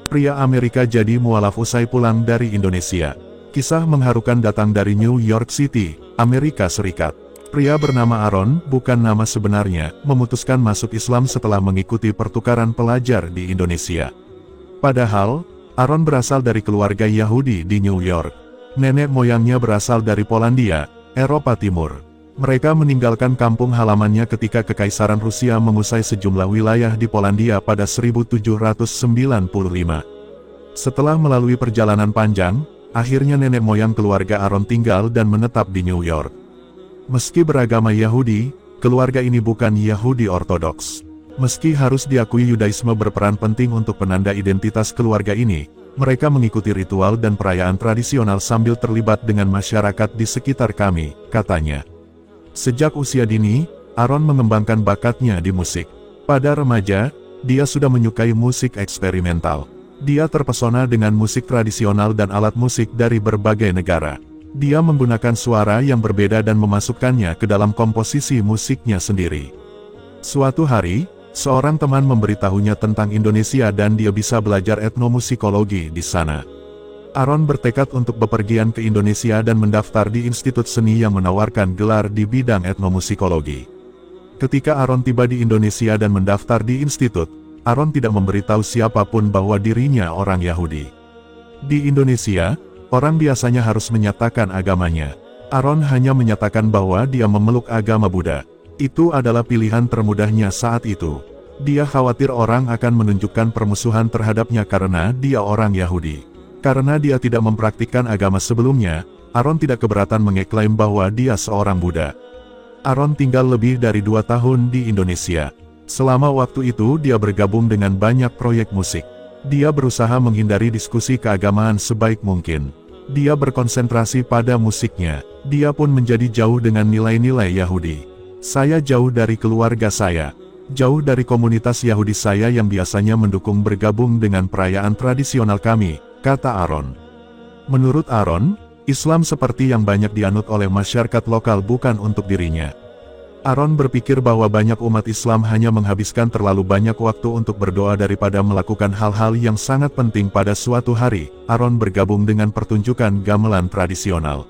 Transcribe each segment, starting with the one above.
Pria Amerika jadi mualaf usai pulang dari Indonesia. Kisah mengharukan datang dari New York City, Amerika Serikat. Pria bernama Aaron, bukan nama sebenarnya, memutuskan masuk Islam setelah mengikuti pertukaran pelajar di Indonesia. Padahal, Aaron berasal dari keluarga Yahudi di New York. Nenek moyangnya berasal dari Polandia, Eropa Timur. Mereka meninggalkan kampung halamannya ketika Kekaisaran Rusia menguasai sejumlah wilayah di Polandia pada 1795. Setelah melalui perjalanan panjang, akhirnya nenek moyang keluarga Aaron tinggal dan menetap di New York. Meski beragama Yahudi, keluarga ini bukan Yahudi Ortodoks. Meski harus diakui Yudaisme berperan penting untuk penanda identitas keluarga ini, mereka mengikuti ritual dan perayaan tradisional sambil terlibat dengan masyarakat di sekitar kami, katanya. Sejak usia dini, Aaron mengembangkan bakatnya di musik. Pada remaja, dia sudah menyukai musik eksperimental. Dia terpesona dengan musik tradisional dan alat musik dari berbagai negara. Dia menggunakan suara yang berbeda dan memasukkannya ke dalam komposisi musiknya sendiri. Suatu hari, seorang teman memberitahunya tentang Indonesia dan dia bisa belajar etnomusikologi di sana. Aaron bertekad untuk bepergian ke Indonesia dan mendaftar di institut seni yang menawarkan gelar di bidang etnomusikologi. Ketika Aaron tiba di Indonesia dan mendaftar di institut, Aaron tidak memberitahu siapapun bahwa dirinya orang Yahudi. Di Indonesia, orang biasanya harus menyatakan agamanya. Aaron hanya menyatakan bahwa dia memeluk agama Buddha. Itu adalah pilihan termudahnya saat itu. Dia khawatir orang akan menunjukkan permusuhan terhadapnya karena dia orang Yahudi. Karena dia tidak mempraktikkan agama sebelumnya, Aaron tidak keberatan mengeklaim bahwa dia seorang Buddha. Aaron tinggal lebih dari 2 tahun di Indonesia. Selama waktu itu dia bergabung dengan banyak proyek musik. Dia berusaha menghindari diskusi keagamaan sebaik mungkin. Dia berkonsentrasi pada musiknya. Dia pun menjadi jauh dengan nilai-nilai Yahudi. Saya jauh dari keluarga saya. Jauh dari komunitas Yahudi saya yang biasanya mendukung bergabung dengan perayaan tradisional kami, kata Aaron. Menurut Aaron, Islam seperti yang banyak dianut oleh masyarakat lokal bukan untuk dirinya. Aaron berpikir bahwa banyak umat Islam hanya menghabiskan terlalu banyak waktu untuk berdoa daripada melakukan hal-hal yang sangat penting pada suatu hari. Aaron bergabung dengan pertunjukan gamelan tradisional.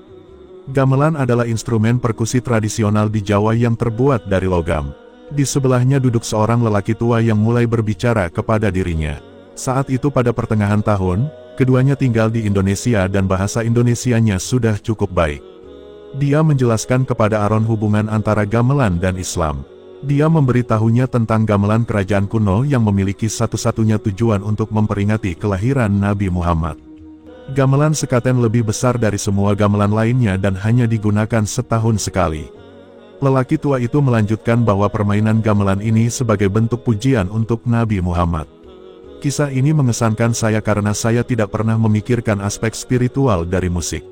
Gamelan adalah instrumen perkusi tradisional di Jawa yang terbuat dari logam. Di sebelahnya duduk seorang lelaki tua yang mulai berbicara kepada dirinya. Saat itu pada pertengahan tahun, keduanya tinggal di Indonesia dan bahasa Indonesianya sudah cukup baik. Dia menjelaskan kepada Aaron hubungan antara gamelan dan Islam. Dia memberitahunya tentang gamelan kerajaan kuno yang memiliki satu-satunya tujuan untuk memperingati kelahiran Nabi Muhammad. Gamelan sekaten lebih besar dari semua gamelan lainnya dan hanya digunakan setahun sekali. Lelaki tua itu melanjutkan bahwa permainan gamelan ini sebagai bentuk pujian untuk Nabi Muhammad. Kisah ini mengesankan saya karena saya tidak pernah memikirkan aspek spiritual dari musik.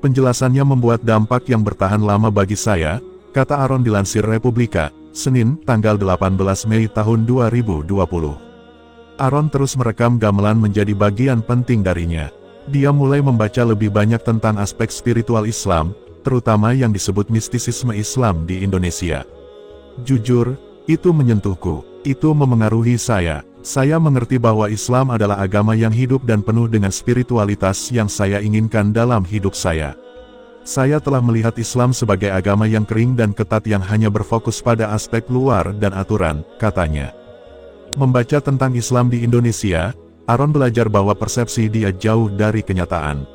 Penjelasannya membuat dampak yang bertahan lama bagi saya, kata Aaron dilansir Republika, Senin, tanggal 18 Mei tahun 2020. Aaron terus merekam gamelan menjadi bagian penting darinya. Dia mulai membaca lebih banyak tentang aspek spiritual Islam, terutama yang disebut mistisisme Islam di Indonesia. Jujur, itu menyentuhku, itu memengaruhi saya. Saya mengerti bahwa Islam adalah agama yang hidup dan penuh dengan spiritualitas yang saya inginkan dalam hidup saya. Saya telah melihat Islam sebagai agama yang kering dan ketat yang hanya berfokus pada aspek luar dan aturan, katanya. Membaca tentang Islam di Indonesia, Aaron belajar bahwa persepsi dia jauh dari kenyataan.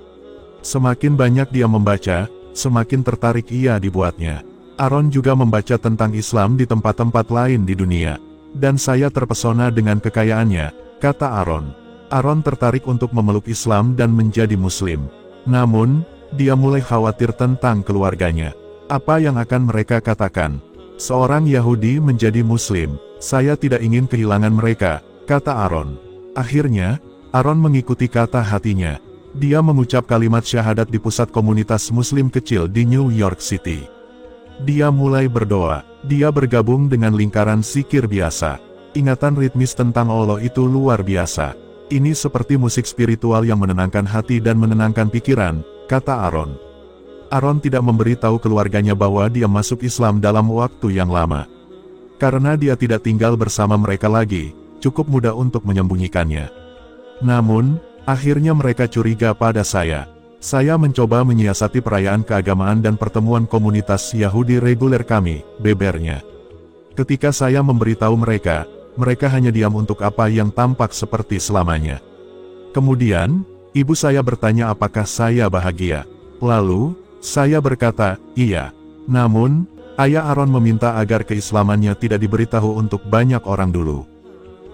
Semakin banyak dia membaca, semakin tertarik ia dibuatnya. Aaron juga membaca tentang Islam di tempat-tempat lain di dunia. Dan saya terpesona dengan kekayaannya, kata Aaron. Aaron tertarik untuk memeluk Islam dan menjadi Muslim. Namun, dia mulai khawatir tentang keluarganya. Apa yang akan mereka katakan? Seorang Yahudi menjadi Muslim, saya tidak ingin kehilangan mereka, kata Aaron. Akhirnya, Aaron mengikuti kata hatinya. Dia mengucap kalimat syahadat di pusat komunitas Muslim kecil di New York City. Dia mulai berdoa. Dia bergabung dengan lingkaran zikir biasa. Ingatan ritmis tentang Allah itu luar biasa. Ini seperti musik spiritual yang menenangkan hati dan menenangkan pikiran, kata Aaron. Aaron tidak memberitahu keluarganya bahwa dia masuk Islam dalam waktu yang lama. Karena dia tidak tinggal bersama mereka lagi, cukup mudah untuk menyembunyikannya. Namun, akhirnya mereka curiga pada saya. Saya mencoba menyiasati perayaan keagamaan dan pertemuan komunitas Yahudi reguler kami, bebernya. Ketika saya memberitahu mereka, mereka hanya diam untuk apa yang tampak seperti selamanya. Kemudian, ibu saya bertanya apakah saya bahagia. Lalu, saya berkata, iya. Namun, ayah Aaron meminta agar keislamannya tidak diberitahu untuk banyak orang dulu.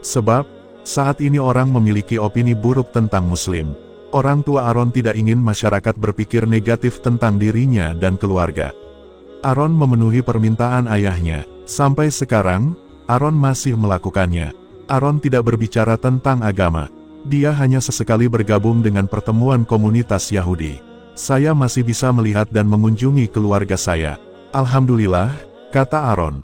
Sebab, saat ini orang memiliki opini buruk tentang Muslim. Orang tua Aaron tidak ingin masyarakat berpikir negatif tentang dirinya dan keluarga. Aaron memenuhi permintaan ayahnya. Sampai sekarang, Aaron masih melakukannya. Aaron tidak berbicara tentang agama. Dia hanya sesekali bergabung dengan pertemuan komunitas Yahudi. Saya masih bisa melihat dan mengunjungi keluarga saya. Alhamdulillah, kata Aaron.